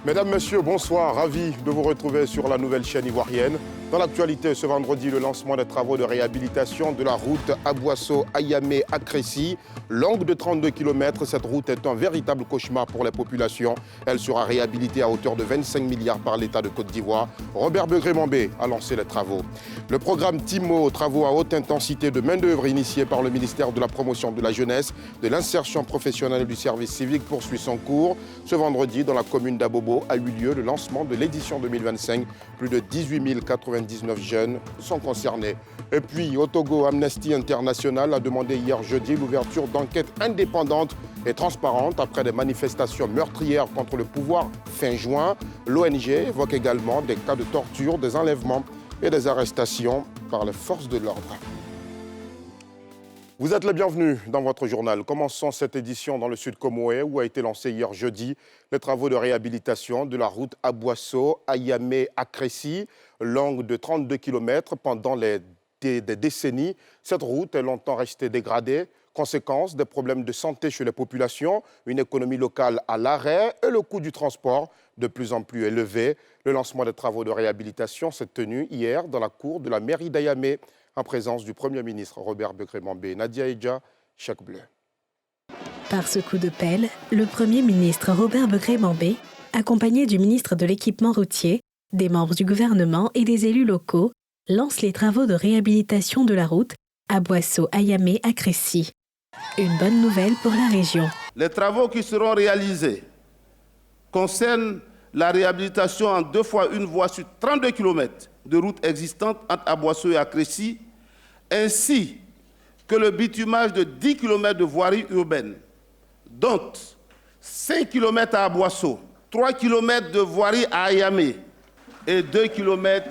Mesdames, Messieurs, bonsoir. Ravi de vous retrouver sur la nouvelle chaîne ivoirienne. Dans l'actualité, ce vendredi, le lancement des travaux de réhabilitation de la route Abouasso-Ayamé-Akressi. Longue de 32 km, cette route est un véritable cauchemar pour les populations. Elle sera réhabilitée à hauteur de 25 milliards par l'État de Côte d'Ivoire. Robert Begré-Mambé a lancé les travaux. Le programme TIMO, travaux à haute intensité de main-d'œuvre initié par le ministère de la Promotion de la Jeunesse, de l'Insertion professionnelle et du service civique poursuit son cours. Ce vendredi, dans la commune d'Abobo, a eu lieu le lancement de l'édition 2025. Plus de 18 099 jeunes sont concernés. Et puis, au Togo, Amnesty International a demandé hier jeudi l'ouverture d'enquêtes indépendantes et transparentes après des manifestations meurtrières contre le pouvoir fin juin. L'ONG évoque également des cas de torture, des enlèvements et des arrestations par les forces de l'ordre. Vous êtes les bienvenus dans votre journal. Commençons cette édition dans le sud Comoé où a été lancé hier jeudi les travaux de réhabilitation de la route Abouasso-Ayamé-Akressi, longue de 32 km pendant des décennies. Cette route est longtemps restée dégradée. Conséquence des problèmes de santé chez les populations, une économie locale à l'arrêt et le coût du transport de plus en plus élevé. Le lancement des travaux de réhabilitation s'est tenu hier dans la cour de la mairie d'Ayamé, en présence du Premier ministre Robert Begré-Mambé. Nadia Eja, Chèque Bleu. Par ce coup de pelle, le Premier ministre Robert Begré-Mambé, accompagné du ministre de l'Équipement routier, des membres du gouvernement et des élus locaux, lance les travaux de réhabilitation de la route Abouasso-Ayamé-Akressi. Une bonne nouvelle pour la région. Les travaux qui seront réalisés concernent la réhabilitation en 2 fois 1 voie sur 32 km de route existante entre Abouasso et Akressi, ainsi que le bitumage de 10 km de voirie urbaine, dont 5 km à Abouasso, 3 km de voirie à Ayamé et 2 km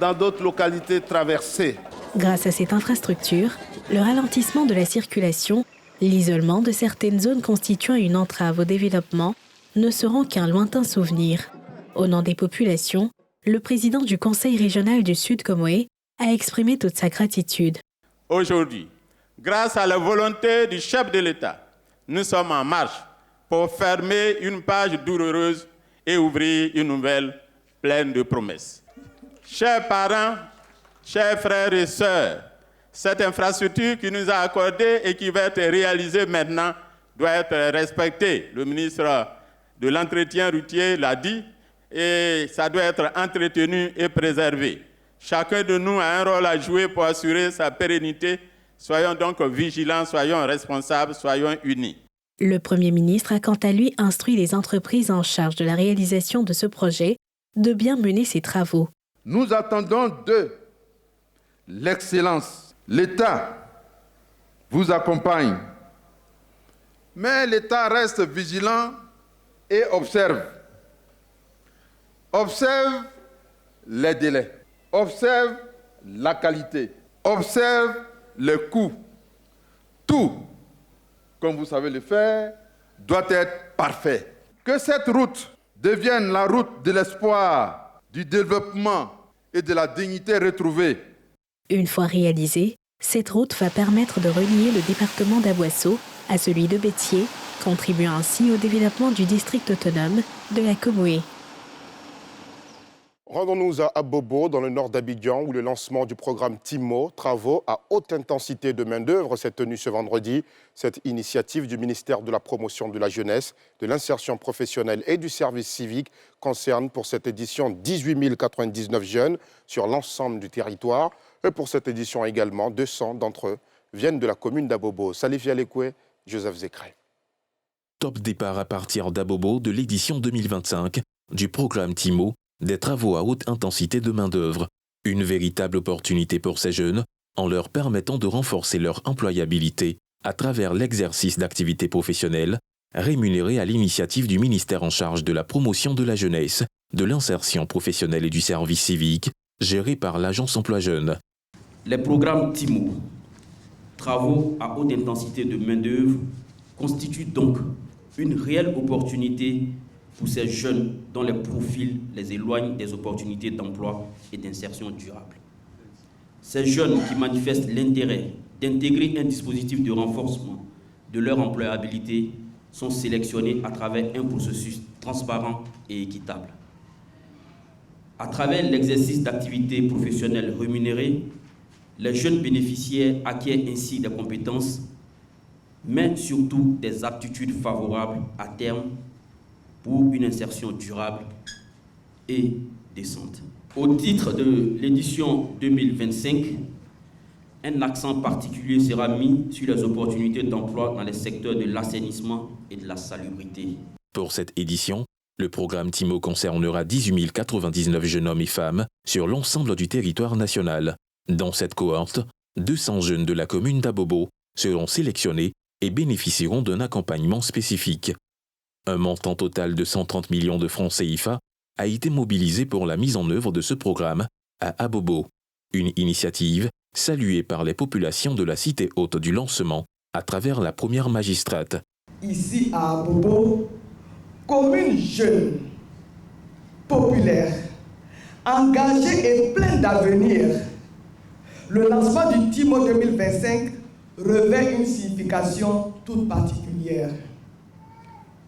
dans d'autres localités traversées. Grâce à cette infrastructure, le ralentissement de la circulation, l'isolement de certaines zones constituant une entrave au développement ne seront qu'un lointain souvenir. Au nom des populations, le président du Conseil régional du Sud Comoé a exprimé toute sa gratitude. Aujourd'hui, grâce à la volonté du chef de l'État, nous sommes en marche pour fermer une page douloureuse et ouvrir une nouvelle pleine de promesses. Chers parents, chers frères et sœurs, cette infrastructure qui nous a accordée et qui va être réalisée maintenant doit être respectée. Le ministre de l'Entretien routier l'a dit, et ça doit être entretenu et préservé. Chacun de nous a un rôle à jouer pour assurer sa pérennité. Soyons donc vigilants, soyons responsables, soyons unis. Le Premier ministre a quant à lui instruit les entreprises en charge de la réalisation de ce projet de bien mener ces travaux. Nous attendons de l'excellence. L'État vous accompagne, mais l'État reste vigilant et observe. Observe les délais, observe la qualité, observe les coûts. Tout, comme vous savez le faire, doit être parfait. Que cette route devienne la route de l'espoir, du développement et de la dignité retrouvée. Une fois réalisée, cette route va permettre de relier le département d'Abouasso à celui de Bétier, contribuant ainsi au développement du district autonome de la Comoé. Rendons-nous à Abobo, dans le nord d'Abidjan, où le lancement du programme TIMO, travaux à haute intensité de main-d'œuvre, s'est tenu ce vendredi. Cette initiative du ministère de la Promotion de la Jeunesse, de l'Insertion professionnelle et du service civique concerne pour cette édition 18 099 jeunes sur l'ensemble du territoire. Et pour cette édition également, 200 d'entre eux viennent de la commune d'Abobo. Salif Yalekwe, Joseph Zekré. Top départ à partir d'Abobo de l'édition 2025 du programme TIMO, des travaux à haute intensité de main-d'œuvre. Une véritable opportunité pour ces jeunes en leur permettant de renforcer leur employabilité à travers l'exercice d'activités professionnelles rémunérées à l'initiative du ministère en charge de la promotion de la jeunesse, de l'insertion professionnelle et du service civique, géré par l'Agence Emploi Jeunes. Les programmes TIMO, travaux à haute intensité de main-d'œuvre, constituent donc une réelle opportunité pour ces jeunes dont les profils les éloignent des opportunités d'emploi et d'insertion durable. Ces jeunes qui manifestent l'intérêt d'intégrer un dispositif de renforcement de leur employabilité sont sélectionnés à travers un processus transparent et équitable. À travers l'exercice d'activités professionnelles rémunérées, les jeunes bénéficiaires acquièrent ainsi des compétences, mais surtout des aptitudes favorables à terme pour une insertion durable et décente. Au titre de l'édition 2025, un accent particulier sera mis sur les opportunités d'emploi dans les secteurs de l'assainissement et de la salubrité. Pour cette édition, le programme TIMO concernera 18 099 jeunes hommes et femmes sur l'ensemble du territoire national. Dans cette cohorte, 200 jeunes de la commune d'Abobo seront sélectionnés et bénéficieront d'un accompagnement spécifique. Un montant total de 130 millions de francs CFA a été mobilisé pour la mise en œuvre de ce programme à Abobo, une initiative saluée par les populations de la cité haute du lancement à travers la première magistrate. Ici à Abobo, commune jeune, populaire, engagée et pleine d'avenir, le lancement du TIMO 2025 revêt une signification toute particulière.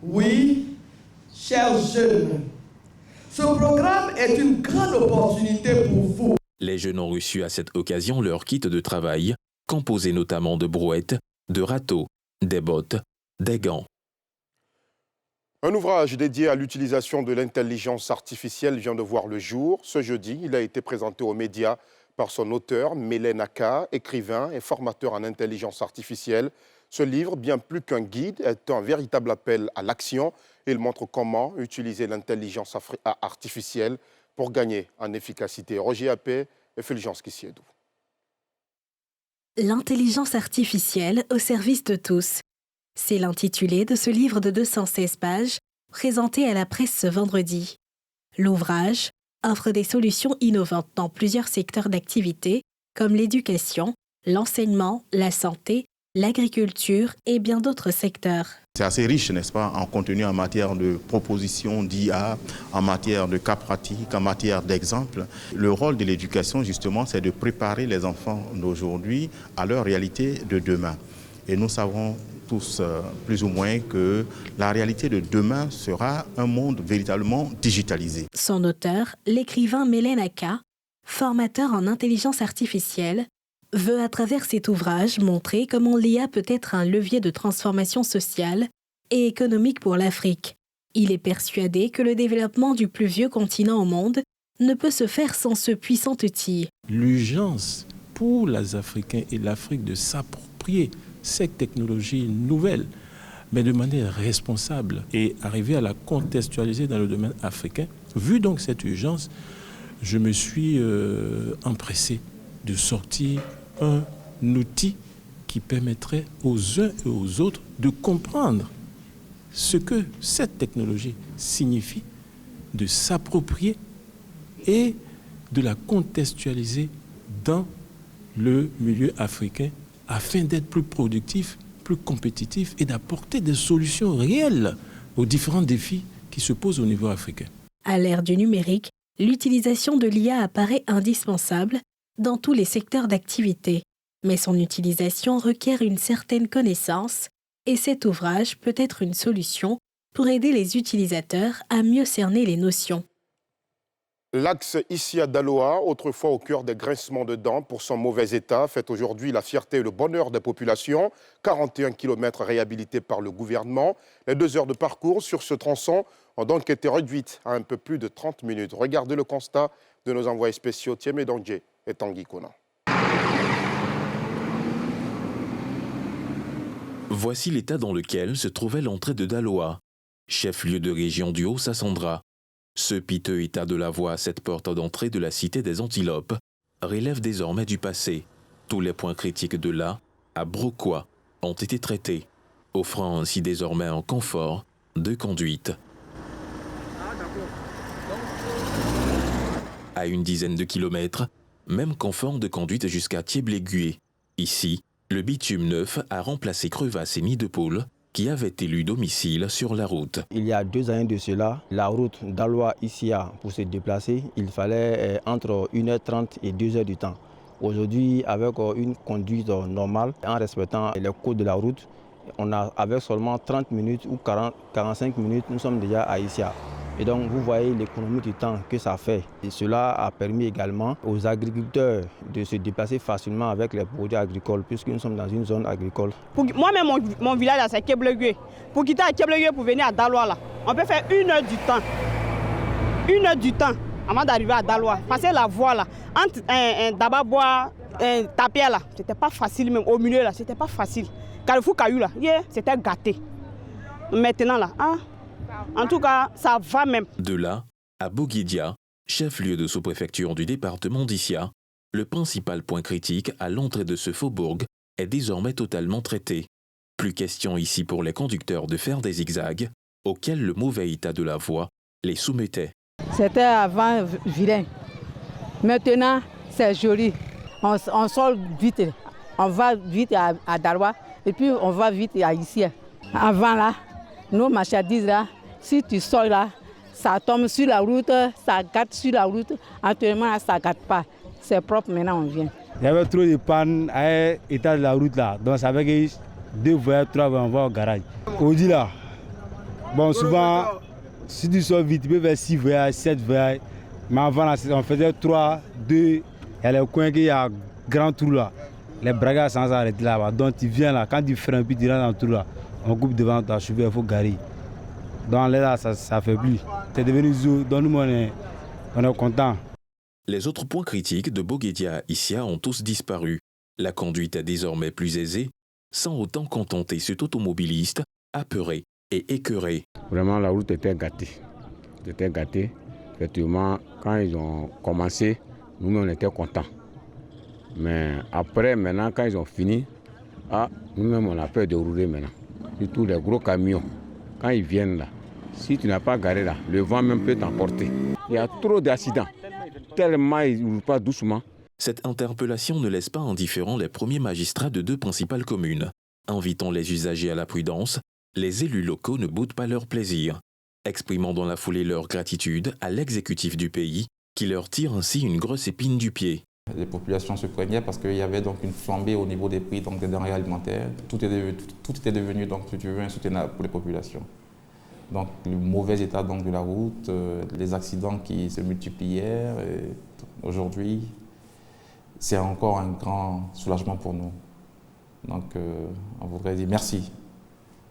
Oui, chers jeunes, ce programme est une grande opportunité pour vous. Les jeunes ont reçu à cette occasion leur kit de travail, composé notamment de brouettes, de râteaux, des bottes, des gants. Un ouvrage dédié à l'utilisation de l'intelligence artificielle vient de voir le jour. Ce jeudi, il a été présenté aux médias par son auteur, Mélène Aka, écrivain et formateur en intelligence artificielle. Ce livre, bien plus qu'un guide, est un véritable appel à l'action. Il montre comment utiliser l'intelligence artificielle pour gagner en efficacité. Roger Appé et Fulgence Kissiedou. L'intelligence artificielle au service de tous. C'est l'intitulé de ce livre de 216 pages, présenté à la presse ce vendredi. L'ouvrage offre des solutions innovantes dans plusieurs secteurs d'activité, comme l'éducation, l'enseignement, la santé, l'agriculture et bien d'autres secteurs. C'est assez riche, n'est-ce pas, en contenu en matière de propositions d'IA, en matière de cas pratiques, en matière d'exemples. Le rôle de l'éducation, justement, c'est de préparer les enfants d'aujourd'hui à leur réalité de demain. Et nous savons tous plus ou moins que la réalité de demain sera un monde véritablement digitalisé. Son auteur, l'écrivain Mélène Aka, formateur en intelligence artificielle, veut à travers cet ouvrage montrer comment l'IA peut être un levier de transformation sociale et économique pour l'Afrique. Il est persuadé que le développement du plus vieux continent au monde ne peut se faire sans ce puissant outil. L'urgence pour les Africains et l'Afrique de s'approprier cette technologie nouvelle, mais de manière responsable et arriver à la contextualiser dans le domaine africain. Vu donc cette urgence, je me suis empressé de sortir un outil qui permettrait aux uns et aux autres de comprendre ce que cette technologie signifie, de s'approprier et de la contextualiser dans le milieu africain afin d'être plus productif, plus compétitif et d'apporter des solutions réelles aux différents défis qui se posent au niveau africain. À l'ère du numérique, l'utilisation de l'IA apparaît indispensable dans tous les secteurs d'activité. Mais son utilisation requiert une certaine connaissance et cet ouvrage peut être une solution pour aider les utilisateurs à mieux cerner les notions. L'axe ici à Daloa, autrefois au cœur des grincements de dents pour son mauvais état, fait aujourd'hui la fierté et le bonheur des populations. 41 km réhabilités par le gouvernement. Les 2 heures de parcours sur ce tronçon ont donc été réduites à un peu plus de 30 minutes. Regardez le constat de nos envoyés spéciaux Thiemé Dongé et Tanguy Konan. Voici l'état dans lequel se trouvait l'entrée de Daloa, chef-lieu de région du Haut-Sassandra. Ce piteux état de la voie à cette porte d'entrée de la cité des Antilopes relève désormais du passé. Tous les points critiques de là, à Broquois, ont été traités, offrant ainsi désormais un confort de conduite. À une dizaine de kilomètres, même confort de conduite jusqu'à Thiéblé-Gué. Ici, le bitume neuf a remplacé crevasses et nids de poules qui avaient élu domicile sur la route. Il y a 2 années de cela, la route Daloa-Issia, pour se déplacer, il fallait entre 1h30 et 2h du temps. Aujourd'hui, avec une conduite normale, en respectant les codes de la route Avec seulement 30 minutes ou 45 minutes, nous sommes déjà à Issia. Et donc, vous voyez l'économie du temps que ça fait. Et cela a permis également aux agriculteurs de se déplacer facilement avec les produits agricoles, puisque nous sommes dans une zone agricole. Moi-même, mon village, c'est Keblegue. Pour quitter à Keblegue pour venir à Daloa, là, on peut faire 1 heure du temps. 1 heure du temps avant d'arriver à Daloa. Parce que la voie, là, entre Dababois et Tapia, là, c'était pas facile, même au milieu, là, c'était pas facile. Carrefour Caillou, là, c'était gâté. Maintenant, là, en tout cas, ça va même. De là, à Boguédia, chef-lieu de sous-préfecture du département d'Issia, le principal point critique à l'entrée de ce faubourg est désormais totalement traité. Plus question ici pour les conducteurs de faire des zigzags, auxquels le mauvais état de la voie les soumettait. C'était avant vilain. Maintenant, c'est joli. On sort vite. On va vite à Daloa et puis on va vite à Issia. Avant là, nos marchandises là, si tu sors là, ça tombe sur la route, ça gâte sur la route. Actuellement, ça ne gâte pas. C'est propre, maintenant on vient. Il y avait trop de pannes à l'état de la route là. Donc ça fait que 2 voyages, 3 voyages, on va au garage. Aujourd'hui là, bon souvent, si tu sors vite, tu peux faire 6 voyages, 7 voyages. Mais avant là, on faisait 3, 2, il y a les coins qui y a grand trou là. Les braquages sans arrêter là-bas. Donc tu viens là, quand tu freines, puis tu rentres dans le trou là, on coupe devant ta chauffeur, il faut garer. Donc là, ça fait plus. C'est devenu zoo, donc nous on est content. Les autres points critiques de Boguédia à Issia ont tous disparu. La conduite est désormais plus aisée, sans autant contenter cet automobiliste apeuré et écœuré. Vraiment, la route était gâtée. C'était gâté. Effectivement, quand ils ont commencé, nous on était contents. Mais après, maintenant, quand ils ont fini, nous-mêmes on a peur de rouler maintenant. Surtout les gros camions, quand ils viennent là, si tu n'as pas garé là, le vent même peut t'emporter. Il y a trop d'accidents, tellement ils ne roulent pas doucement. Cette interpellation ne laisse pas indifférents les premiers magistrats de 2 principales communes. Invitant les usagers à la prudence, les élus locaux ne boudent pas leur plaisir, exprimant dans la foulée leur gratitude à l'exécutif du pays, qui leur tire ainsi une grosse épine du pied. Les populations se craignaient parce qu'il y avait donc une flambée au niveau des prix des denrées alimentaires. Tout était devenu donc, si tu veux, insoutenable pour les populations. Donc le mauvais état donc, de la route, les accidents qui se multiplièrent. Aujourd'hui, c'est encore un grand soulagement pour nous. Donc on voudrait dire merci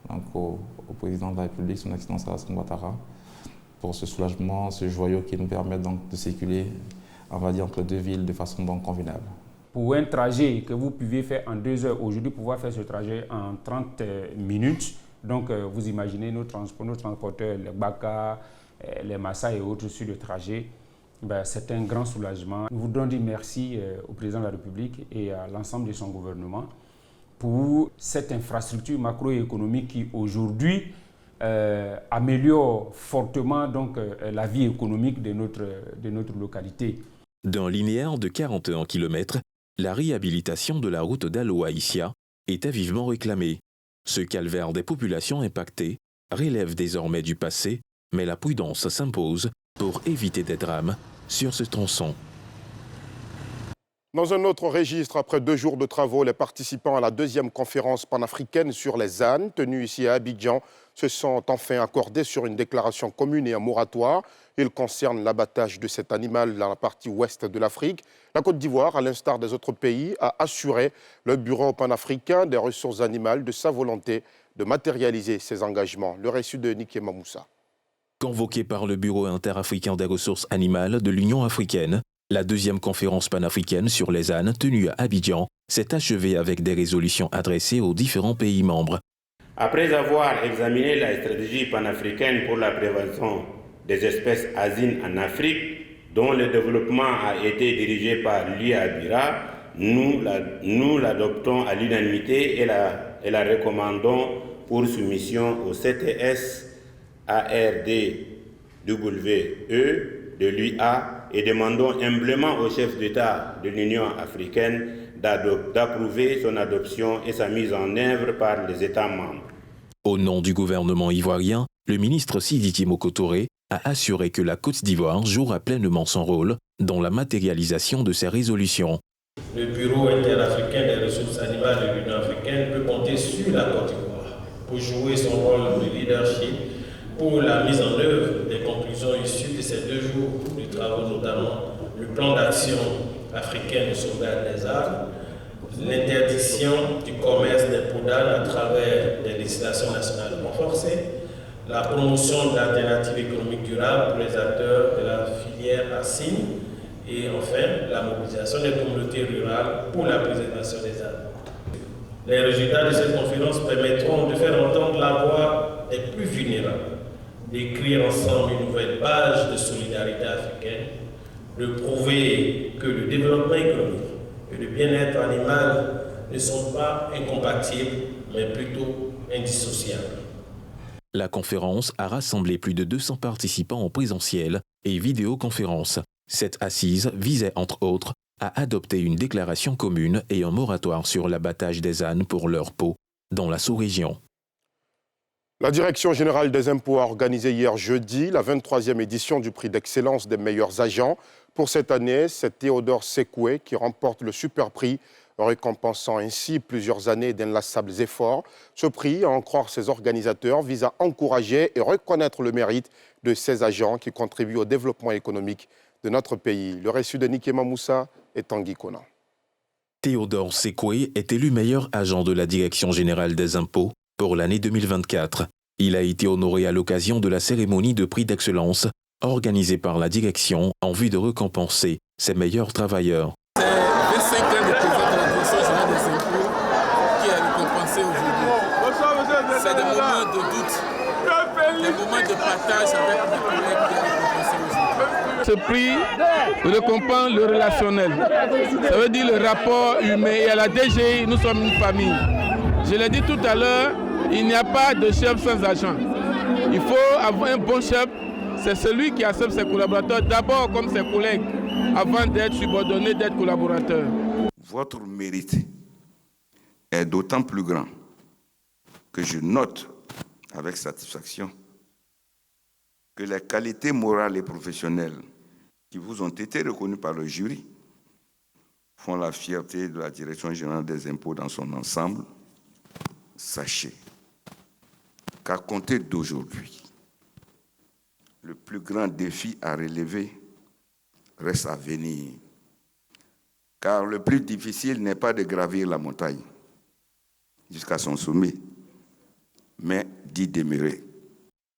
donc, au président de la République, son Excellence Alassane Ouattara, pour ce soulagement, ce joyau qui nous permet donc, de circuler, on va dire, entre 2 villes de façon donc convenable. Pour un trajet que vous pouviez faire en 2 heures, aujourd'hui pouvoir faire ce trajet en 30 minutes, donc vous imaginez nos transporteurs, les Baka, les Massa et autres sur le trajet, c'est un grand soulagement. Nous voudrons dire merci au président de la République et à l'ensemble de son gouvernement pour cette infrastructure macroéconomique qui aujourd'hui améliore fortement donc, la vie économique de notre localité. D'un linéaire de 41 km, la réhabilitation de la route d'Aloa-Issia était vivement réclamée. Ce calvaire des populations impactées relève désormais du passé, mais la prudence s'impose pour éviter des drames sur ce tronçon. Dans un autre registre, après 2 jours de travaux, les participants à la 2e conférence panafricaine sur les ânes, tenue ici à Abidjan, se sont enfin accordés sur une déclaration commune et un moratoire. Il concerne l'abattage de cet animal dans la partie ouest de l'Afrique. La Côte d'Ivoire, à l'instar des autres pays, a assuré le Bureau panafricain des ressources animales de sa volonté de matérialiser ses engagements. Le récit de Niké Mamoussa. Convoqué par le Bureau interafricain des ressources animales de l'Union africaine, la 2e conférence panafricaine sur les ânes tenue à Abidjan s'est achevée avec des résolutions adressées aux différents pays membres. Après avoir examiné la stratégie panafricaine pour la prévention des espèces asines en Afrique, dont le développement a été dirigé par l'UABIRA, nous l'adoptons à l'unanimité et la recommandons pour soumission au CTS ARDWE de l'UA et demandons humblement au chef d'État de l'Union africaine d'approuver son adoption et sa mise en œuvre par les États membres. Au nom du gouvernement ivoirien, le ministre Sidiki Mokotoré a assuré que la Côte d'Ivoire jouera pleinement son rôle dans la matérialisation de ces résolutions. Le Bureau interafricain des ressources animales de l'Union africaine peut compter sur la Côte d'Ivoire pour jouer son rôle de leadership pour la mise en œuvre des conclusions issues de ces 2 jours de travaux, notamment le plan d'action africain de sauvegarde des arbres, l'interdiction du commerce des peaux d'âne à travers des législations nationales renforcées, la promotion d'alternatives économiques durables pour les acteurs de la filière assine et enfin la mobilisation des communautés rurales pour la préservation des arbres. Les résultats de cette conférence permettront de faire entendre la voix des plus vulnérables, d'écrire ensemble une nouvelle page de solidarité africaine, de prouver que le développement économique et le bien-être animal ne sont pas incompatibles, mais plutôt indissociables. La conférence a rassemblé plus de 200 participants en présentiel et vidéoconférence. Cette assise visait, entre autres, à adopter une déclaration commune et un moratoire sur l'abattage des ânes pour leur peau dans la sous-région. La Direction générale des impôts a organisé hier jeudi la 23e édition du prix d'excellence des meilleurs agents. Pour cette année, c'est Théodore Sekoué qui remporte le super prix, récompensant ainsi plusieurs années d'inlassables efforts. Ce prix, à en croire ses organisateurs, vise à encourager et reconnaître le mérite de ces agents qui contribuent au développement économique de notre pays. Le récit de Nikema Moussa et Tanguy Kona. Théodore Sekoué est élu meilleur agent de la Direction générale des impôts pour l'année 2024. Il a été honoré à l'occasion de la cérémonie de prix d'excellence organisée par la direction en vue de récompenser ses meilleurs travailleurs. C'est 25 ans de président de la Direction générale des impôts qui est récompensé aujourd'hui. C'est des moments de doute, des moments de partage avec mes collègues qui est récompensé aujourd'hui. Ce prix récompense le relationnel. Ça veut dire le rapport humain. Et à la DGI, nous sommes une famille. Je l'ai dit tout à l'heure, il n'y a pas de chef sans agent. Il faut avoir un bon chef. C'est celui qui accepte ses collaborateurs d'abord comme ses collègues, avant d'être subordonné, d'être collaborateur. Votre mérite est d'autant plus grand que je note avec satisfaction que les qualités morales et professionnelles qui vous ont été reconnues par le jury font la fierté de la Direction générale des impôts dans son ensemble. Sachez qu'à compter d'aujourd'hui, le plus grand défi à relever reste à venir. Car le plus difficile n'est pas de gravir la montagne jusqu'à son sommet, mais d'y demeurer.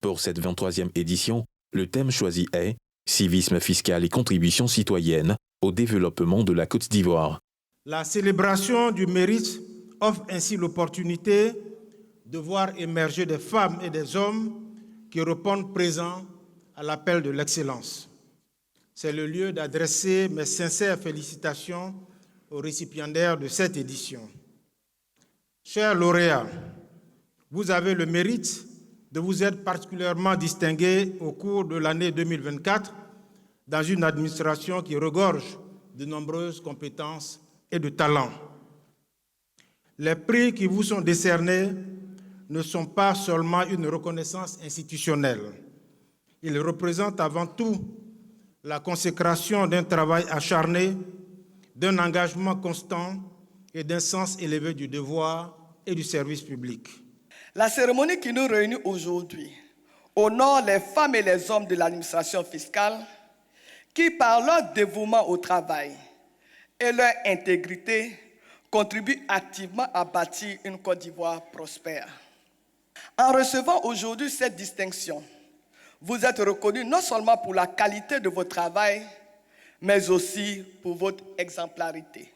Pour cette 23e édition, le thème choisi est « Civisme fiscal et contribution citoyenne au développement de la Côte d'Ivoire ». La célébration du mérite offre ainsi l'opportunité de voir émerger des femmes et des hommes qui répondent présents à l'appel de l'excellence. C'est le lieu d'adresser mes sincères félicitations aux récipiendaires de cette édition. Chers lauréats, vous avez le mérite de vous être particulièrement distingués au cours de l'année 2024 dans une administration qui regorge de nombreuses compétences et de talents. Les prix qui vous sont décernés ne sont pas seulement une reconnaissance institutionnelle. Ils représentent avant tout la consécration d'un travail acharné, d'un engagement constant et d'un sens élevé du devoir et du service public. La cérémonie qui nous réunit aujourd'hui honore les femmes et les hommes de l'administration fiscale qui, par leur dévouement au travail et leur intégrité, contribuent activement à bâtir une Côte d'Ivoire prospère. En recevant aujourd'hui cette distinction, vous êtes reconnus non seulement pour la qualité de votre travail, mais aussi pour votre exemplarité.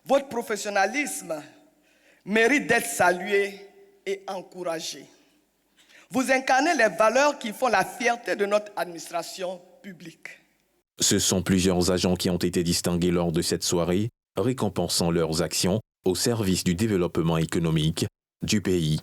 Votre professionnalisme mérite d'être salué et encouragé. Vous incarnez les valeurs qui font la fierté de notre administration publique. Ce sont plusieurs agents qui ont été distingués lors de cette soirée, récompensant leurs actions au service du développement économique du pays.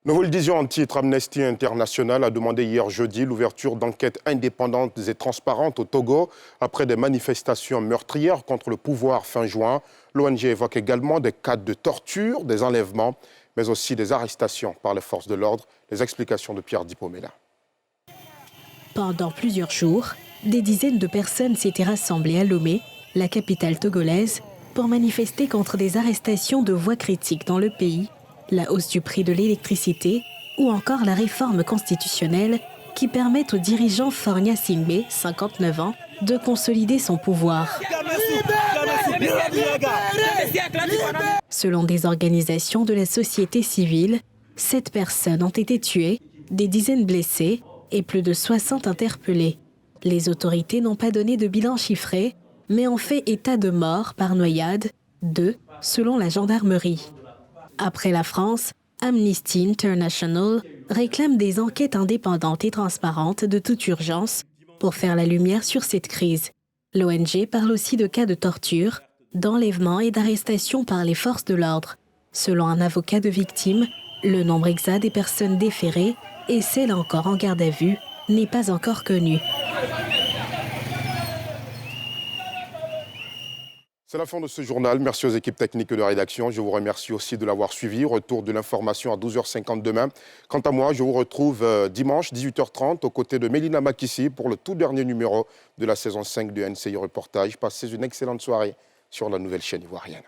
Nous vous le disions en titre, Amnesty International a demandé hier jeudi l'ouverture d'enquêtes indépendantes et transparentes au Togo après des manifestations meurtrières contre le pouvoir fin juin. L'ONG évoque également des cas de torture, des enlèvements, mais aussi des arrestations par les forces de l'ordre. Les explications de Pierre Dipomela. Pendant plusieurs jours, des dizaines de personnes s'étaient rassemblées à Lomé, la capitale togolaise, pour manifester contre des arrestations de voix critiques dans le pays la hausse du prix de l'électricité ou encore la réforme constitutionnelle qui permet au dirigeant Faure Gnassingbé, 59 ans, de consolider son pouvoir. Selon des organisations de la société civile, 7 personnes ont été tuées, des dizaines blessées et plus de 60 interpellées. Les autorités n'ont pas donné de bilan chiffré, mais ont fait état de morts par noyade, 2 selon la gendarmerie. Après la France, Amnesty International réclame des enquêtes indépendantes et transparentes de toute urgence pour faire la lumière sur cette crise. L'ONG parle aussi de cas de torture, d'enlèvement et d'arrestation par les forces de l'ordre. Selon un avocat de victimes, le nombre exact des personnes déférées et celles encore en garde à vue n'est pas encore connu. C'est la fin de ce journal. Merci aux équipes techniques de rédaction. Je vous remercie aussi de l'avoir suivi. Retour de l'information à 12h50 demain. Quant à moi, je vous retrouve dimanche 18h30 aux côtés de Mélina Makissi pour le tout dernier numéro de la saison 5 de NCI Reportage. Passez une excellente soirée sur la nouvelle chaîne ivoirienne.